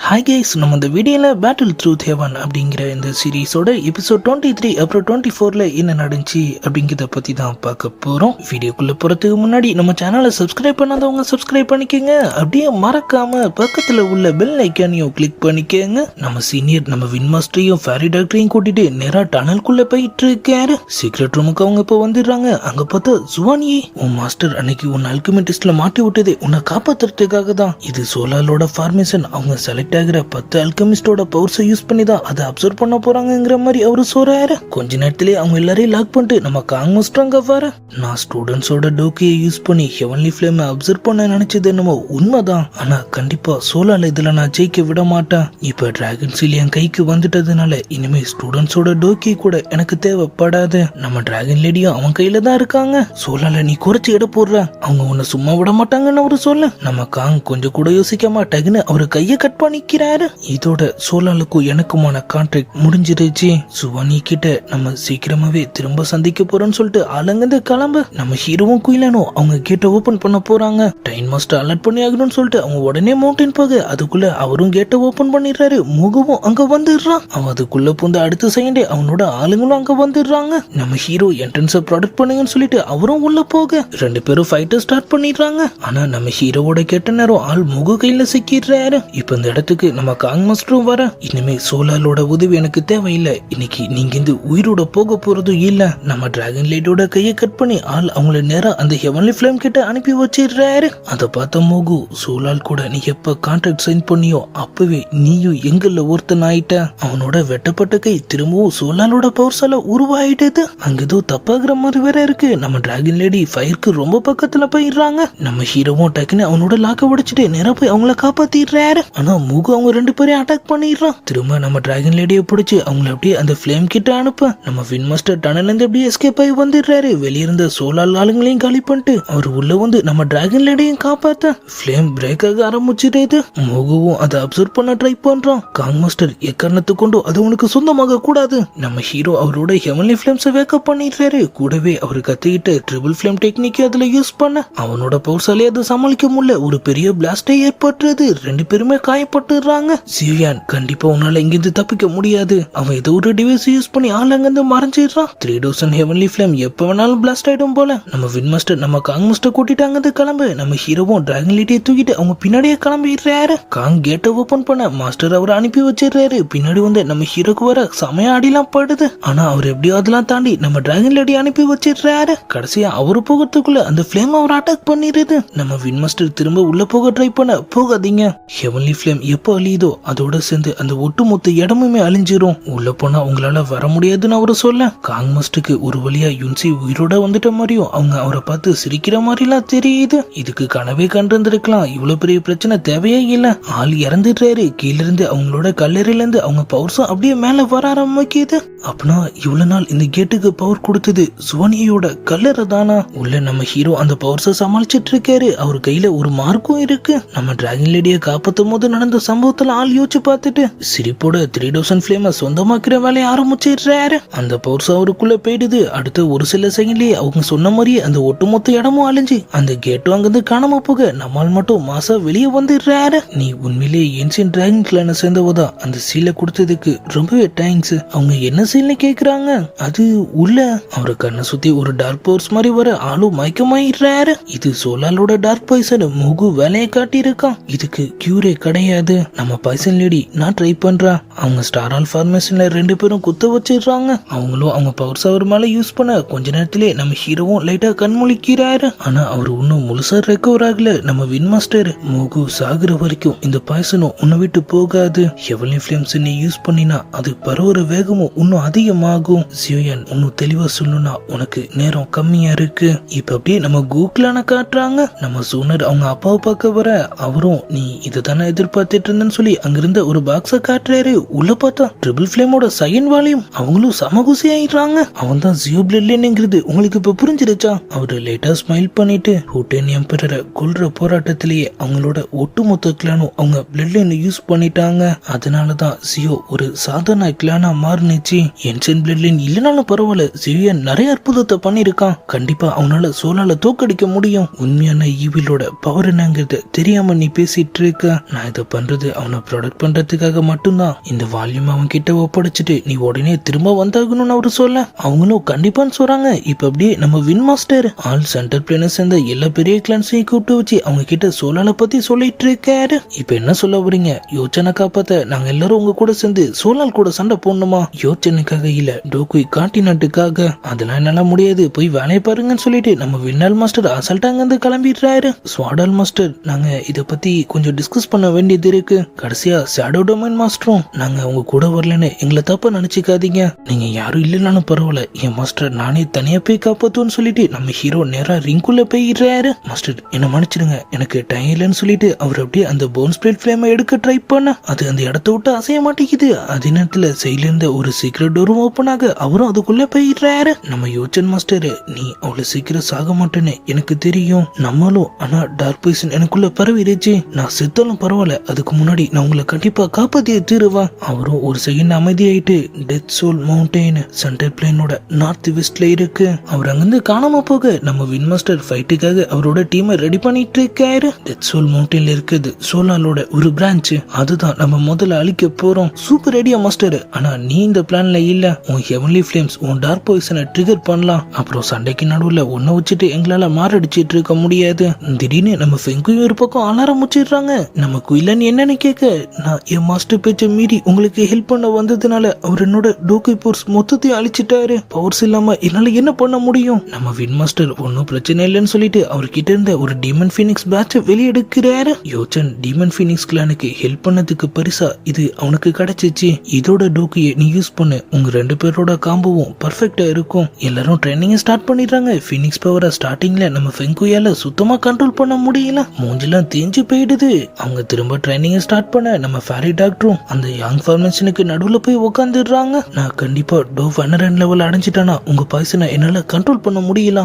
Hi guys, நம்ம இந்த வீடியோவில் பேட்டில் த்ரூத் ஹெவன் அப்படிங்கிற இந்த சீரீஸோட எபிசோட் 23 அப்புறம் 24ல என்ன நடந்துச்சு அப்படிங்கிறத பற்றி தான் பார்க்க போகிறோம். வீடியோக்குள்ளே போகிறதுக்கு முன்னாடி நம்ம சேனலை சப்ஸ்கிரைப் பண்ணாதவங்க சப்ஸ்கிரைப் பண்ணிக்கோங்க. அப்படியே மறக்காம பக்கத்தில் உள்ள பெல் ஐக்கானையும் கிளிக் பண்ணிக்கோங்க. நம்ம சீனியர் நம்ம வின் மாஸ்டரையும் ஃபேரி டாக்டரையும் கூட்டிட்டு நேராக டனல்குள்ளே போயிட்டு இருக்காரு. சீக்ரெட் ரூமுக்கு அவங்க இப்போ வந்துடுறாங்க. அங்கே பார்த்தா ஜுவானியே, உன் மாஸ்டர் அன்னைக்கு உன் அல்கெமிஸ்ட்ல மாட்டி விட்டதே உன்னை காப்பாற்றுறதுக்காக தான். இது சோலாலோட ஃபார்மேஷன். அவங்க செலக்ட் ஆகிற 10 அல்கெமிஸ்டோட பவர்ஸை யூஸ் பண்ணி தான் அதை அப்சர்வ் பண்ண போறாங்கிற மாதிரி அவரு சொல்றாரு. கொஞ்ச நேரத்திலே அவங்க எல்லாரையும் லாக் பண்ணிட்டு நம்ம காங் மாஸ்டர் வர, நான் ஸ்டூடெண்ட்ஸோட டோக்கியை யூஸ் பண்ணி ஹெவன்லி ஃபிளேமை அப்சர்வ் பண்ண நினைச்சது என்னமோ உண்மைதான். ஆனா கண்டிப்பா சோலால இதுல நான் ஜெயிக்க விட மாட்டேன். இப்ப டிராகன் சீல் என் கைக்கு வந்துட்டதுனால இனிமே ஸ்டூடெண்ட்ஸோட டோக்கி கூட எனக்கு தேவைப்படாது. நம்ம டிராகன் லேடியும் அவன் கையில தான் இருக்காங்க. சோலால நீ குறைச்சி எடை போடுற, அவங்க உன்னை சும்மா விட மாட்டாங்கன்னு அவரு சொல்ல, நம்ம காங் கொஞ்சம் கூட யோசிக்க மாட்டாங்கன்னு அவரு கையை கட் பண்ணிக்கிறாரு. இதோட சோலாலுக்கும் எனக்குமான கான்ட்ராக்ட் முடிஞ்சிருச்சு. சுவானி கிட்ட நம்ம சீக்கிரமாவே திரும்ப சந்திக்க போறோம்னு சொல்லிட்டு ஆளுங்க கிளம்ப, நம்ம ஹீரோவும் குயிலானோ அவங்க கேட்டை ஓபன் பண்ண போறாங்க. டைன் மாஸ்டர் அலர்ட் பண்ணி ஆகணும்னு சொல்லிட்டு அவங்க உடனே மவுண்டன் போக, அதுக்குள்ள அவரும் கேட்டை ஓபன் பண்ணிடுறாரு. முகவும் அங்க வந்துடுறான். அவன் அதுக்குள்ள பூந்து அடுத்த செகண்டே அவனோட ஆளுங்களும் அங்க வந்துடுறாங்க. நம்ம ஹீரோ என்ட்ரன்ஸை ப்ராடக்ட் பண்ணுங்கன்னு சொல்லிட்டு அவரும் உள்ள போக ரெண்டு பேரும் ஃபைட்டர் ஸ்டார்ட் பண்ணிடுறாங்க. ஆனா நம்ம ஹீரோவோட கேட்ட நேரம் ஆள் முகு கையில சிக்கிடுறாரு. இப்ப இந்த இடத்துக்கு நம்ம காங் மாஸ்டரும் வர, இனிமே சோலாலோட உதவி எனக்கு தேவையில்லை. இன்னைக்கு நீங்க இந்த உயிரோட போக போறதும் இல்ல. நம்ம டிராகன் லேடியோட கையை கட் பண்ணி ஆள் அவங்கள நேரா அந்த ஹெவன்லி ஃபிளேம் கிட்ட அனுப்பி வச்சிடுறாரு. அதை பார்த்த மோகு, சோலால் கூட நீ எப்ப கான்ட்ராக்ட் சைன் பண்ணியோ அப்பவே நீயும் எங்கல்ல ஒருத்தன் ஆயிட்ட. அவனோட வெட்டப்பட்ட கை திரும்பவும் சோலாலோட பவர்ஸால உருவாயிட்டது. அங்க ஏதோ தப்பாகிற மாதிரி வேற இருக்கு. நம்ம டிராகன் லேடி ஃபயருக்கு ரொம்ப பக்கத்துல போயிடுறாங்க. நம்ம ஹீரோவும் டக்குன்னு அவனோட லாக்க உடைச்சிட்டு நேரா போய் அவங்கள காப்பாத்திடுறாரு. ஆனா மூகு அவங்க ரெண்டு பேரையும் அட்டாக் பண்ணிடுறான். திரும்ப நம்ம டிராகன் லேடியை பிடிச்சி அவங்கள அப்படியே அந்த ஃபிளேம் கிட்ட அனுப்ப, நம்ம வின் மாஸ்டர் டனல்ல இருந்து அப்படியே எஸ்கேப் ஆகி வந்துடுறாரு. வெளியிருந்த சோலால் ஆளுங்களையும் காலி பண்ணிட்டு அவர் உள்ள வந்து நம்ம டிராகன் லேடியையும் காப்பாத்த ஃபிளேம் பிரேக் ஆக ஆரம்பிச்சிட்டே. மூகுவும் அதை அப்சர்வ் பண்ண ட்ரை பண்றான். காங் மாஸ்டர் எக்காரணத்து கொண்டு அது உனக்கு சொந்தமாக கூடாது. நம்ம ஹீரோ அவரோட ஹெவன்லி ஃபிளேம்ஸை வேக்கப் பண்ணிடுறாரு. கூடவே அவர் கத்துக்கிட்ட ட்ரிபிள் ஃபிளேம் டெக்னிக் அதுல யூஸ் பண்ண அவனோட பவர்ஸாலே அதை சமாளிக்க முடியல. ஒரு பெரிய பிளாஸ்டே ஏற்பட்டுறது. ரெண்டு பேருமே காயப்பட்டுறாங்க. சிவியான், கண்டிப்பா உன்னால இங்கிருந்து தப்பிக்க முடியாது. அவன் ஏதோ ஒரு டிவைஸ் யூஸ் பண்ணி ஆள் அங்கிருந்து மறைஞ்சிடுறான். 3000 ஹெவன்லி ஃபிளேம் எப்ப வேணாலும் பிளாஸ்ட் ஆயிடும் போல. நம்ம வின் மாஸ்டர் நம்ம காங் மாஸ்டர் கூட்டிட்டு அங்கிருந்து கிளம்பு. நம்ம ஹீரோவும் டிராகன் லேடியை தூக்கிட்டு அவங்க பின்னாடியே கிளம்பிடுறாரு. காங் கேட்டை ஓபன் பண்ண மாஸ்டர் அவரை அனுப்பி வச்சிடுறாரு. பின்னாடி வந்து நம்ம ஹீரோக்கு வர சமயம் அடிலாம் படுது. ஆனா அவர் எப்படியோ அதெல்லாம் தாண்டி நம்ம டிராகன் லேடி அனுப்பி வச்சிடுறாரு. கடைசியா அவரு போகிறதுக்குள்ள அந்த ஃபிளேம் அவர் அட்டாக் பண்ணிடுது. நம்ம வின் மாஸ்டர் திரும்ப உள்ள போக ட்ரை பண்ண, போகாதீங்க, ஹெவன்லி ஃபிளேம் எப்போ அழியுதோ அதோட சேர்ந்து அந்த ஒட்டுமொத்த இடமுமே அழிஞ்சிரும். உள்ள போனா உங்களால வர முடியாதுன்னு அவரு சொல்ல, காங் மாஸ்டருக்கு ஒரு வழியா யுன்சி உயிரோட வந்துட்ட மாதிரியும் அவங்க அவரை பார்த்து சிரிக்கிற மாதிரிலாம் தெரியுது. இதுக்கு கனவே கண்டிருந்திருக்கலாம். இவ்வளவு பெரிய பிரச்சனை தேவையே இல்ல. ஆள் இறந்துடுறாரு. கீழ இருந்து அவங்களோட கல்லறையில இருந்து அவங்க பவர்ஸும் அப்படியே மேல வர ஆரம்பிக்குது. அப்படின்னா இவ்வளவு நாள் இந்த கேட்டுக்கு பவர் கொடுத்தது சுவானியோட கல்லறை தானா? உள்ள நம்ம ஹீரோ அந்த பவர்ஸை சமாளிச்சிட்டு இருக்காரு. அவர் கையில ஒரு மார்க்கும் இருக்கு. நம்ம டிராகன் லேடியை காப்பாத்தும் போது நடந்த சம்பவத்துல ஆள் யோசிச்சு பார்த்துட்டு சிரிப்போட 3000 ஃபிளேமை சொந்தமாக்குற வேலையை ஆரம்பிச்சிடுறாரு. அந்த பவர்ஸ் அவருக்குள்ள போயிடுது. அடுத்த ஒரு சில செகண்ட்லயே அவங்க சொன்ன மாதிரியே அந்த ஒட்டுமொத்த இடமும் அழிஞ்சு அந்த கேட்டும் அங்கிருந்து காணாம போக நம்மால் மட்டும் மாசா வெளியே வந்துடுறாரு. நீ உண்மையிலேயே ஏன்சியன்ட் டிராகன் கிளானை சேர்ந்தவதா, அந்த சீலை கொடுத்ததுக்கு ரொம்பவே தேங்க்ஸ். அவங்க என்ன சீல்னு கேக்குறாங்க. அது உள்ள அவரு கண்ணை சுத்தி ஒரு டார்க் பவர்ஸ் மாதிரி வர ஆளும் மயக்கமாயிடுறாரு. இது சோலாலோட டார்க் பாய்சன். முகு வேலையை காட்டி இருக்கான். இதுக்கு கியூரே கிடையாது. நம்ம பாய்சன் லேடி நான் ட்ரை பண்றேன். அவங்க ஸ்டார் ஆல் ஃபார்மேஷன்ல ரெண்டு பேரும் குத்த வச்சிடுறாங்க. அவங்களும் அவங்க பவர்ஸ் அவர் மேல யூஸ் பண்ண கொஞ்ச நேரத்திலே நம்ம ஹீரோவும் லைட்டா கண்மொழிக்கிறாரு. ஆனா அவர் இன்னும் முழுசா ரெக்கவர் ஆகல. நம்ம வின் மாஸ்டர், முகு சாகுற வரைக்கும் இந்த பாய்சனும் உன்னை விட்டு போகாது. ஹெவன்லி ஃபிளேம்ஸ் நீ யூஸ் பண்ணினா அது பரவுற வேகமும் இன்னும் அதிகமாகும். சிவியன், இன்னும் தெளிவா சொல்லணும்னா உனக்கு நேரம் கம்மியா இருக்கு. இப்ப அப்படியே நம்ம கூகுளான காட்டுறாங்க. நம்ம சூனர் அவங்க அப்பாவை பார்க்க வர அவரும் நீ இதை தானே எதிர்பார்த்துட்டு இருந்தேன்னு சொல்லி அங்கிருந்த ஒரு பாக்ஸ காட்டுறாரு. உள்ள பார்த்தா ட்ரிபிள் ஃபிளேமோட செகண்ட் வாலியும் அவங்களும் சமகுசி ஆயிடுறாங்க. அவன் தான் ஜியோ பிளட்லைன்ங்கிறது உங்களுக்கு இப்ப புரிஞ்சிருச்சா? அவரு லேட்டா ஸ்மைல் பண்ணிட்டு ஹூட்டன் எம்பரரை கொல்ற போராட்டத்திலேயே அவங்களோட ஒட்டுமொத்த கிளானும் அவங்க பிளட் லைன் யூஸ் பண்ணிட்டாங்க. அதனாலதான் ஜியோ ஒரு சாதாரண கிளானா மாறுனுச்சு. என்சன் பிளட் லைன் இல்லனாலும் பரவாயில்ல, ஜியோ நிறைய அற்புதத்தை பண்ணிருக்கான். கண்டிப்பா அவனால சோலால தோக்கடிக்க முடியும். உண்மையான ஈவிலோட பவர் என்னங்கிறது தெரியாம நீ பேசிட்டு இருக்க. நான் இதை பண்றது அவனை ப்ரொடக்ட் பண்றதுக்காக மட்டும்தான். இந்த வால்யூம் அவன் கிட்ட ஒப்படைச்சிட்டு நீ உடனே திரும்ப வந்தாகணும்னு அவரு சொல்ல அவங்களும் கண்டிப்பான்னு சொல்றாங்க. இப்ப அப்படியே நம்ம வின் மாஸ்டர் ஆல் சென்டர் பிளேனர் சேர்ந்த எல்லா பெரிய கிளான்ஸையும் கூப்பிட்டு வச்சு அவங்க கிட்ட சோலால பத்தி சொல்லிட்டு இருக்காரு. இப்ப என்ன சொல்ல வரீங்க? யோசனை காப்பாத்த நாங்க எல்லாரும் உங்க கூட சேர்ந்து சோலால் கூட சண்டை போடணுமா? யோசனைக்காக இல்ல, டோக்குய் கான்டினென்ட்டுக்காக. அதெல்லாம் என்னால முடியாது, போய் வேலையை பாருங்கன்னு சொல்லிட்டு நம்ம வின்னால் மாஸ்டர் அசல்ட்டாங்க இருந்து கிளம்பிடுறாரு. ஸ்வாடால் மாஸ்டர், நாங்க இத பத்தி கொஞ்சம் டிஸ்கஸ் பண்ண வேண்டியது இருக்கு. கடைசியா ஷேடோ டொமைன் மாஸ்டரும் நாங்க உங்க கூட வரலன்னு எங்களை தப்பா நினைச்சுக்காதீங்க. நீங்க யாரும் இல்லைனாலும் பரவாயில்ல, என் மாஸ்டர் நானே தனியா போய் காப்பாத்துன்னு சொல்லிட்டு நம்ம ஹீரோ நேரா ரிங்குள்ள போயிடுறாரு. மாஸ்டர் என்ன மன்னிச்சிடுங்க, எனக்கு டைம் இல்லைன்னு சொல்லிட்டு அவர் அப்படியே அந்த போன் ஸ்பிளிட் ஃபிளேமை எடுக்க ட்ரை பண்ண அது அந்த இடத்த விட்டு அசைய மாட்டேங்குது. அதே நேரத்துல சைட்ல இருந்த ஒரு சீக்ரெட் டோரும் ஓப்பன் ஆக அவரும் அதுக்குள்ள போயிடுறாரு. நம்ம யோசன் மாஸ்டர், நீ அவ்வளவு சீக்கிரம் சாக மாட்டேன்னு எனக்கு தெரியும், நம்மளும். ஆனா டார்க் பாய்சன் எனக்குள்ள பரவிடுச்சு. நான் செத்தாலும் பரவாயில்ல, அதுக்கு முன்னாடி நான் உங்களை கண்டிப்பா காப்பாத்தியே தீருவேன். அவரும் ஒரு செகண்ட் அமைதியாயிட்டு டெத் சோல் மவுண்டைன் சென்டர் பிளேனோட நார்த் வெஸ்ட்ல இருக்கு. அவர் அங்கிருந்து காணாம போக நம்ம வின் மாஸ்டர் ஃபைட்டுக்காக அவரோட டீமை ரெடி பண்ணிட்டு இருக்காரு. டெத் சோல் மவுண்டைன்ல இருக்குது சோலாலோட ஒரு பிரான்ச், அதுதான் நம்ம முதல்ல அழிக்க போறோம். சூப்பர் ஐடியா மாஸ்டர், ஆனா நீ இந்த பிளான்ல இல்ல. உன் ஹெவன்லி ஃபிளேம்ஸ் உன் டார்க் பாய்சனை ட்ரிகர் பண்ணலாம். அப்புறம் சண்டைக்கு நடுவுல ஒன்ன வச்சுட்டு எங்களால மாரடிச்சிட்டு இருக்க முடியாது. திடீர்னு நம்ம ஃபெங்குயும் ஒரு பக்கம் அலாரம் முடிச்சிடுறாங்க. நம்ம குயிலன் என்னன்னு கேட்க, நான் என் மாஸ்டர் பேச்ச மீறி உங்களுக்கு ஹெல்ப் பண்ண வந்ததுனால அவர் என்னோட டோக்கை போர்ஸ் மொத்தத்தையும் அழிச்சிட்டாரு. பவர்ஸ் இல்லாம என்னால என்ன பண்ண முடியும்? நம்ம வின் மாஸ்டர் ஒன்னும் பிரச்சனை இல்லைன்னு சொல்லிட்டு அவர்கிட்ட இருந்த ஒரு டீமன் ஃபீனிக்ஸ் பேட்ச வெளியெடுக்கிறாரு. யோசன் டீமன் ஃபீனிக்ஸ் கிளானுக்கு ஹெல்ப் பண்ணதுக்கு பரிசா இது அவனுக்கு கிடைச்சிச்சு. இதோட டோக்கியை நீ யூஸ் பண்ணு, உங்க ரெண்டு பேரோட காம்போவும் பர்ஃபெக்டா இருக்கும். எல்லாரும் ட்ரைனிங் ஸ்டார்ட் பண்ணிடுறாங்க. ஃபீனிக்ஸ் பவரை ஸ்டார்டிங்ல நம்ம ஃபெங்குயால சுத்தமா கண்ட்ரோல் பண்ண முடியல, மூஞ்செல்லாம் தேஞ்சு போயிடுது. அவங்க திரும்ப ட்ரைனிங் ஸ்டார்ட் பண்ண நம்ம ஃபேரி டாக்டரும் அந்த யங் ஃபார்மேஷனுக்கு நடுவுல போய் உட்காந்துடுறாங்க. நான் கண்டிப்பா டோ 100 லெவல் அடைஞ்சிட்டேன்னா உங்க பாய்சனை என்னால கண்ட்ரோல் பண்ண முடியல.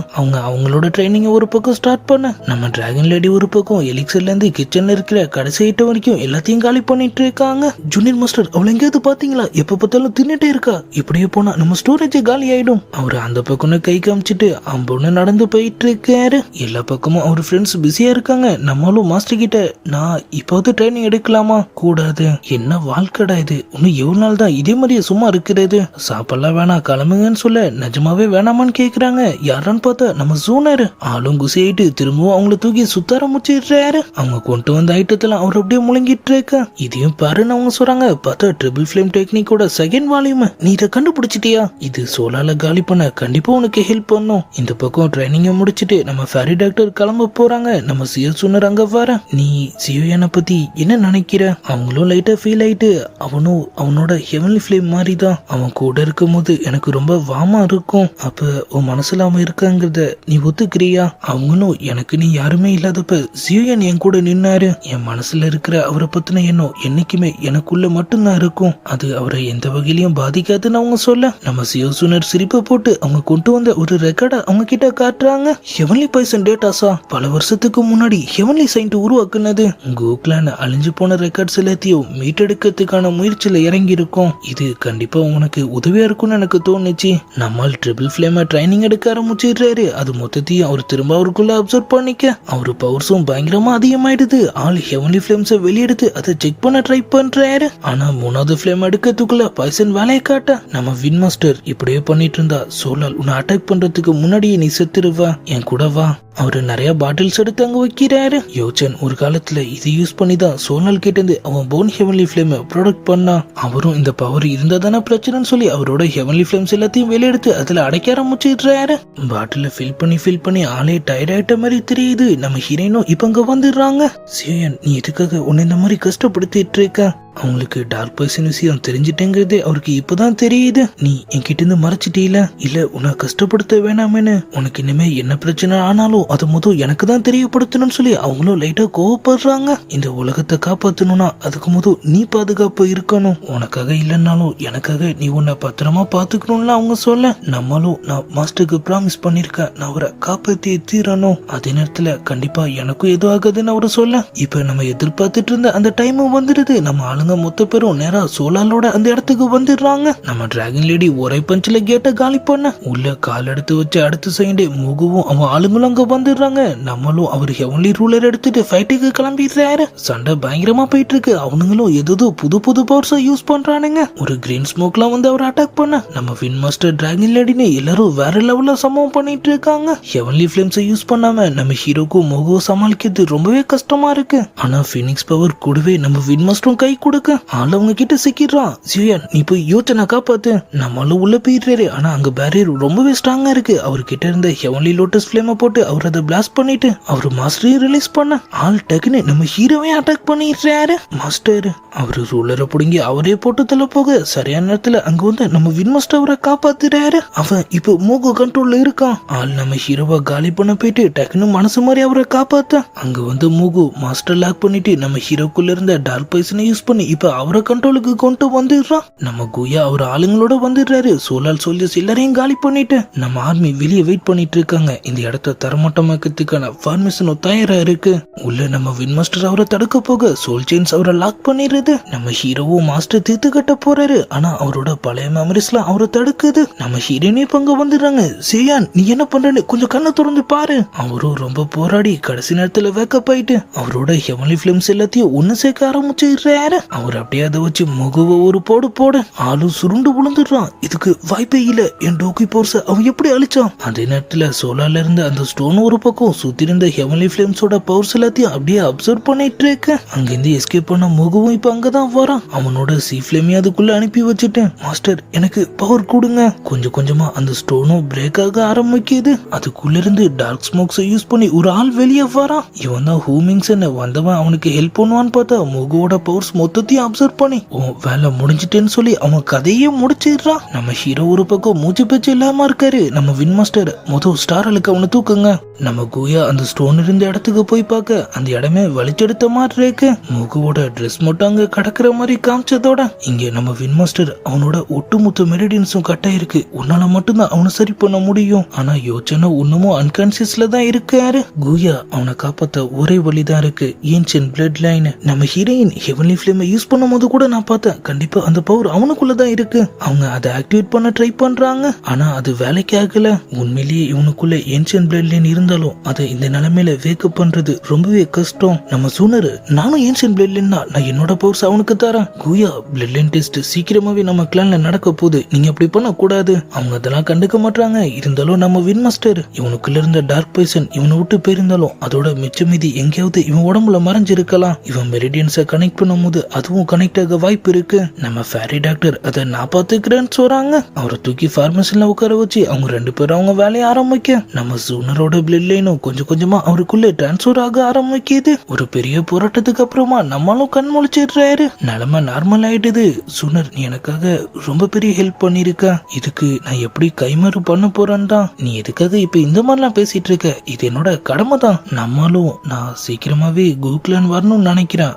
அவங்களோட ட்ரைனிங் ஒரு பக்கம் ஸ்டார்ட் பண்ண நம்ம டிராகன் லேடி ஒரு பக்கம் எலிக்சர்ல இருந்து கிச்சன்ல இருக்கிற கடைசி ஐட்டம் வரைக்கும் எல்லாத்தையும் காலி பண்ணிட்டு இருக்காங்க. ஜூனியர் மாஸ்டர், அவளை எங்கேயாவது பாத்தீங்களா? எப்ப பார்த்தாலும் தின்னுட்டே இருக்கா. இப்படியே போனா நம்ம ஸ்டோரேஜ் காலி ஆயிடும். அவர் அந்த பக்கம் கை காமிச்சிட்டு அம்பொன்னு நடந்து போயிட்டு இருக்காரு. எல்லா பக்கமும் அவர் ஃப்ரெண்ட்ஸ் பிஸியா இருக்காங்க. நம்மளும் மாஸ்டர் கிட்ட நான் இப்போது ட்ரைனிங் எடுக்கலாமா? கூடாது. என்ன வாழ்க்கடா இது, இன்னும் எவ்வளவு நாள் தான் இதே மாதிரியே சும்மா இருக்கிறது? சாப்பிடலாம் வேணாம் கிளம்புங்கன்னு சொல்ல நிஜமாவே வேணாமான்னு கேக்குறாங்க. யாரான்னு பார்த்தா நம்ம சூனர் ஆளும் குசியாயிட்டு திரும்பவும் அவங்கள தூக்கி சுத்தார முச்சிடுறாரு. அவங்க கொண்டு வந்த ஐட்டத்துல அவர் அப்படியே முழங்கிட்டு இருக்க. இதையும் பாருன்னு அவங்க சொல்றாங்க. பார்த்தா ட்ரிபிள் ஃபிளேம் டெக்னிக்கோட செகண்ட் வால்யூம் நீ இதை கண்டுபிடிச்சிட்டியா? இது சோலால காலி பண்ண கண்டிப்பா உனக்கு ஹெல்ப் பண்ணும். இந்த பக்கம் ட்ரைனிங்க முடிச்சிட்டு நம்ம ஃபேரி டாக்டர் கிளம்ப போறாங்க. நம்ம சியோ சூனர் அங்க வர, நீ சியோயனை பத்தி என்ன நினைக்கிற? அவங்களும் லைட்டா ஃபீல் ஆயிட்டு அவனும் அவனோட ஹெவன்லி ஃபிளேம் மாதிரி தான். அவன் கூட இருக்கும் போது எனக்கு ரொம்ப வாமா இருக்கும். அப்ப உன் மனசுல அவன் இருக்காங்கிறத நீ ஒத்துக்கிறியா? அவங்களும் எனக்கு நீ யாருமே இல்லாதப்ப சியோயன் என் கூட நின்னாரு. என் மனசுல இருக்கிற அவரை பத்தின எண்ணம் என்னைக்குமே எனக்குள்ள மட்டும்தான் இருக்கும். அது அவரை எந்த வகையிலையும் பாதிக்காதுன்னு அவங்க சொல்ல நம்ம சியோ சூனர் சிரிப்பை போட்டு அவங்க கொண்டு வந்த ஒரு ரெக்கார்டை அவங்க கிட்ட காட்டுறாங்க. ஹெவன்லி பாய்சன் டேட்டாஸா பல வருஷத்துக்கு முன்னாடி ஹெவன்லி சயின்ட் உருவாக்குனது. கோக்லான அழிஞ்சு போன ரெக்கார்ட்ஸ் எல்லாத்தையும் மீட்டெடுக்கிறதுக்கான முயற்சியில இறங்கி இருக்கும். இது கண்டிப்பா உனக்கு உதவியா இருக்கும்னு எனக்கு தோணுச்சு. நம்மால் ட்ரிபிள் ஃபிளேம ட்ரைனிங் எடுக்க ஆரம்பிச்சிடுறாரு. அது மொத்தத்தையும் அவர் திரும்ப அவருக்குள்ள அப்சர்வ் பண்ணிக்க அவரு பவர்ஸும் பயங்கரமா அதிகமாயிடுது. ஆள் ஹெவன்லி ஃபிளேம்ஸை வெளியெடுத்து அதை செக் பண்ண ட்ரை பண்றாரு. ஆனா மூணாவது ஃபிளேம் எடுக்கிறதுக்குள்ள பாய்சன் வேலையை காட்ட நம்ம வின் மாஸ்டர் இப்படியே பண்ணிட்டு இருந்தா சோலால் உன்னை அட்டாக் பண்றதுக்கு முன்னாடியே நீ செத்துருவா, என் கூட வா. அவரு நிறைய பாட்டில்ஸ் எடுத்து அங்க வைக்கிறாரு. யோசன் ஒரு காலத்துல இதை யூஸ் பண்ணி தான் சோலால் கிட்ட இருந்து அவன் போன் ஹெவன்லி ஃபிளேம் ப்ரொடக்ட் பண்ணா. அவரும் இந்த பவர் இருந்தா தானே பிரச்சனைன்னு சொல்லி அவரோட ஹெவன்லி ஃபிளேம்ஸ் எல்லாத்தையும் வெளியெடுத்து அதுல அடைக்க ஆரம்பிச்சிடுறாரு. பாட்டில ஃபில் பண்ணி ஆளே டயர்ட் ஆயிட்ட மாதிரி தெரியுது. நம்ம ஹீரோயினும் இப்ப அங்க வந்துடுறாங்க. சியோயன், நீ எதுக்காக உன்னை இந்த மாதிரி கஷ்டப்படுத்திட்டு இருக்க? அவங்களுக்கு டார்க் பர்சன் விஷயம் தெரிஞ்சிட்டேங்கிறதே அவருக்கு இப்பதான் தெரியுது. நீ என்கிட்ட இருந்து மறைச்சிட்டீல, இல்ல உன்னை கஷ்டப்படுத்த வேணாமேனு, உனக்கு இனிமே என்ன பிரச்சனை ஆனாலும் அது முதல் எனக்கு தான் தெரியப்படுத்தணும்னு சொல்லி அவங்களும் லைட்டா கோவப்படுறாங்க. இந்த உலகத்தை காப்பாத்தணும்னா அதுக்கு முதல் நீ பாதுகாப்பா இருக்கணும். உனக்காக இல்லைன்னாலும் எனக்காக நீ உன்னை பத்திரமா பாத்துக்கணும்ல அவங்க சொல்ல. நம்மளும் நான் மாஸ்டருக்கு ப்ராமிஸ் பண்ணிருக்கேன், நான் அவரை காப்பாத்தி தீரணும். அதே நேரத்துல கண்டிப்பா எனக்கும் எதுவும் ஆகாதுன்னு அவரு சொல்ல. இப்ப நம்ம எதிர்பார்த்துட்டு இருந்த அந்த டைம் வந்துடுது. நம்ம ஆளுங்க மொத்த பேரும் நேரா சோலாலோட அந்த இடத்துக்கு வந்துடுறாங்க. நம்ம டிராகன் லேடி ஒரே பஞ்சில கேட்ட காலி பண்ண உள்ள கால் எடுத்து வச்சு அடுத்த செகண்டே முகவும் அவன் ஆளுங்களும் அங்க வந்துடுறாங்க. நம்மளும் அவர் ஹெவன்லி ரூலர் எடுத்துட்டு ஃபைட்டுக்கு கிளம்பிடுறாரு. சண்டை பயங்கரமா போயிட்டு இருக்கு. அவனுங்களும் ஏதோ புது புது பவர்ஸை யூஸ் பண்றானுங்க. ஒரு கிரீன் ஸ்மோக்லாம் வந்து அவர் அட்டாக் பண்ண நம்ம வின் மாஸ்டர் டிராகன் லேடின்னு எல்லாரும் வேற லெவல்ல சம்பவம் பண்ணிட்டு இருக்காங்க. ஹெவன்லி ஃபிளேம்ஸை யூஸ் பண்ணாம நம்ம ஹீரோக்கும் முகம் சமாளிக்கிறது ரொம்பவே கஷ்டமா இருக்கு. ஆனா ஃபீனிக்ஸ் பவர் கூடவே நம்ம வின் மாஸ்டரும் கை கொடுக்க ஆள் அவங்க கிட்ட சிக்கிடுறான். ஜியன் நீ போய் யோசனை காப்பாத்து. நம்மளும் உள்ள போயிடுறாரு. ஆனா அங்க பேரியர் ரொம்பவே ஸ்ட்ராங்கா இருக்கு. அவர்கிட்ட இருந்த ஹெவன்லி லோட்டஸ் ஃபிளேமை போட்டு அவர் அதை பிளாஸ்ட் பண்ணிட்டு அவர் மாஸ்டரையும் ரிலீஸ் பண்ண ஆள் டக்குன்னு நம்ம ஹீரோவையும் அட்டாக் பண்ணிடுறாரு. மாஸ்டர் அவரு ரூலரை புடுங்கி அவரே போட்டு தள்ள போக சரியான நேரத்துல அங்க வந்து நம்ம வின் மாஸ்டர் அவரை காப்பாத்துறாரு. அவன் இப்போ மூகு கண்ட்ரோல்ல இருக்கான். ஆள் நம்ம ஹீரோவை காலி பண்ண போயிட்டு டக்குன்னு மனசு மாதிரி அவரை காப்பாத்த அங்க வந்து மூகு மாஸ்டர் லாக் பண்ணிட்டு நம்ம ஹீரோக்குள்ள இருந்த டார்க் பைசனை யூஸ் பண்ணி இப்ப அவரை கண்ட்ரோலுக்கு கொண்டு வந்துடுறான். நம்ம குயா அவர் ஆளுங்களோட வந்துடுறாரு. சோலால் சோல்ஜர்ஸ் எல்லாரையும் காலி பண்ணிட்டு நம்ம ஆர்மி வெளியே வெயிட் பண்ணிட்டு இருக்காங்க. இந்த இடத்த தரமட்டமாக்கிறதுக்கான ஃபார்மேஷனும் தயாரா இருக்கு. உள்ள நம்ம வின் மாஸ்டர் அவரை தடுக்க போக சோல் செயின்ஸ் அவரை லாக் பண்ணிடுது. நம்ம ஹீரோவும் மாஸ்டர் தீர்த்து கட்ட போறாரு. ஆனா அவரோட பழைய மெமரிஸ்லாம் அவரை தடுக்குது. நம்ம ஹீரோனே பங்க வந்துடுறாங்க. சியான் நீ என்ன பண்றன்னு கொஞ்சம் கண்ணை திறந்து பாரு. அவரும் ரொம்ப போராடி கடைசி நேரத்துல வேக்கப் ஆயிட்டு அவரோட ஹெவன்லி ஃபிளேம்ஸ் எல்லாத்தையும் ஒன்னு சேர்க்க ஆரம்பிச்சிடுறாரு. அவர் அப்படியே அதை வச்சு முகவ ஒரு போடு போட ஆளும் சுருண்டு விழுந்துடுறான். இதுக்கு வாய்ப்பே இல்ல. என் டோக்கி போர்ஸ அவன் எப்படி அழிச்சான்? அதே நேரத்துல சோலால இருந்து அந்த ஸ்டோன் ஒரு பக்கம் சுத்தி இருந்த ஹெவன்லி ஃபிளேம்ஸோட பவர்ஸ் எல்லாத்தையும் அப்படியே அப்சர்வ் பண்ணிட்டு இருக்க அங்கிருந்து எஸ்கேப் பண்ண முகவும் இப்ப அங்கதான் வரான். அவனோட சி ஃபிளேமையும் அதுக்குள்ள அனுப்பி வச்சுட்டேன். மாஸ்டர் எனக்கு பவர் கொடுங்க. கொஞ்சம் கொஞ்சமா அந்த ஸ்டோனும் பிரேக் ஆக ஆரம்பிக்குது. அதுக்குள்ள இருந்து டார்க் ஸ்மோக்ஸ் யூஸ் பண்ணி ஒரு ஆள் வெளியே வரான். இவன் தான் ஹூமிங்ஸ் வந்தவன் அவனுக்கு ஹெல்ப் பண்ணுவான்னு பார்த்தா முகவோட பவர்ஸ் மொத்தத்தையும் அப்சர்வ் பண்ணி வேலை முடிஞ்சிட்டேன்னு சொல்லி அவன் கதையே முடிச்சிடுறான். நம்ம ஹீரோ ஒரு பக்கம் மூச்சு பேச்சு இல்லாம இருக்காரு. நம்ம வின் மாஸ்டர் முதல் ஸ்டார் அழுக்க அவனை தூக்குங்க. நம்ம குயா அந்த ஸ்டோன் இருந்த இடத்துக்கு போய் பார்க்க அந்த இடமே வலிச்செடுத்த மாதிரி இருக்கு. முகுவோட ட்ரெஸ் மட்டும் அங்க கடக்கிற மாதிரி காமிச்சதோட இங்க நம்ம வின் மாஸ்டர் அவனோட ஒட்டுமொத்த மெரிடியன்ஸும் கட்டாயிருக்கு. உன்னால மட்டும்தான் அவனை சரி பண்ண முடியும். ஆனா யோசனை இன்னமும் அன்கான்சியஸ்ல தான் இருக்காரு. குயா அவனை காப்பாத்த ஒரே வழிதான் இருக்கு, ஏன்ஷியன்ட் பிளட் லைன். நம்ம ஹீரோயின் ஹெவன்லி ஃபிளேமை யூஸ் பண்ணும் போது கூட நான் பார்த்தேன் கண்டிப்பா அந்த பவர் அவனுக்குள்ளதான் இருக்கு. அவங்க அதை ஆக்டிவேட் பண்ண ட்ரை பண்றாங்க. ஆனா அது வேலைக்கு ஆகல. உண்மையிலேயே இவனுக்குள்ள ஏன்ஷியன்ட் பிளட் லைன் இருந்தாலும் அதை இந்த நிலைமையில வேக்கப் பண்றது ரொம்பவே கஷ்டம். நம்ம சூனர் நானும் ஏன்ஷியன்ட் பிளட் லைன் தான், நான் என்னோட பவர்ஸ் அவனுக்கு தரேன். குயா பிளட் லைன் டெஸ்ட் சீக்கிரமாவே நம்ம கிளான்ல நடக்க போகுது, நீங்க அப்படி பண்ண கூடாது. அவங்க அதெல்லாம் கண்டுக்க மாட்டாங்க. இருந்தாலும் நம்ம வின் மாஸ்டர் இவனுக்குள்ள இருந்த டார்க் பைசன் இவனை விட்டு போயிருந்தாலும் அதோட மிச்ச மீதி எங்கேயாவது இவன் உடம்புல மறைஞ்சிருக்கலாம். இவன் மெரிடியன்ஸை கனெக்ட் பண்ணும் போது அதுவும் கனெக்ட் ஆக வாய்ப்பு இருக்கு. நம்ம ஃபேரி டாக்டர் அதை நான் பாத்துக்கிறேன்னு சொல்றாங்க. அவரை தூக்கி ஃபார்மசில உட்கார வச்சு அவங்க ரெண்டு பேரும் அவங்க வேலையை ஆரம்பிக்க நம்ம சூனரோட பிளட் லைனும் கொஞ்சம் கொஞ்சமா அவருக்குள்ள டிரான்ஸ்பர் ஆக ஆரம்பிக்குது. ஒரு பெரிய போராட்டத்துக்கு அப்புறமா நம்மளும் கண் முழிச்சிடுறாரு. நிலைமை நார்மல் ஆயிடுது. சூனர் நீ எனக்காக ரொம்ப பெரிய ஹெல்ப் பண்ணிருக்க, இதுக்கு நான் எப்படி கைமாறு பண்ண போறேன் தான். நீ எதுக்காக இப்ப இந்த மாதிரிலாம் பேசிட்டு இருக்க? இது என்னோட கடமை தான். நம்மளும் நான் சீக்கிரமாவே கூகுளான் வரணும்னு நினைக்கிறேன்.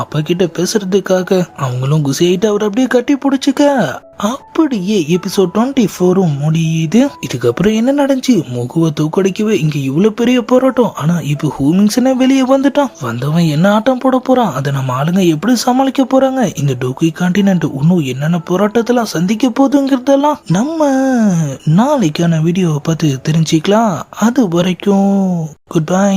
அப்பா கிட்ட பேசுறதுக்காக அவங்களும் குசியாயிட்டு அவர் அப்படியே கட்டி பிடிச்சுக்க. அப்படியே எபிசோட் 24 முடியுது. இதுக்கப்புறம் என்ன நடந்துச்சு? முகுவை தூக்கடிக்கவே இங்க இவ்வளவு பெரிய போராட்டம். ஆனா இப்ப ஹூமிங்ஸ்னே வெளியே வந்துட்டான். வந்தவன் என்ன ஆட்டம் போட போறான்? அதை நம்ம ஆளுங்க எப்படி சமாளிக்க போறாங்க? இந்த டோக்கி கான்டினென்ட் இன்னும் என்னென்ன போராட்டத்தெல்லாம் சந்திக்க போகுதுங்கிறதெல்லாம் நம்ம நாளைக்கான வீடியோவை பார்த்து தெரிஞ்சுக்கலாம். அது வரைக்கும் குட் பை.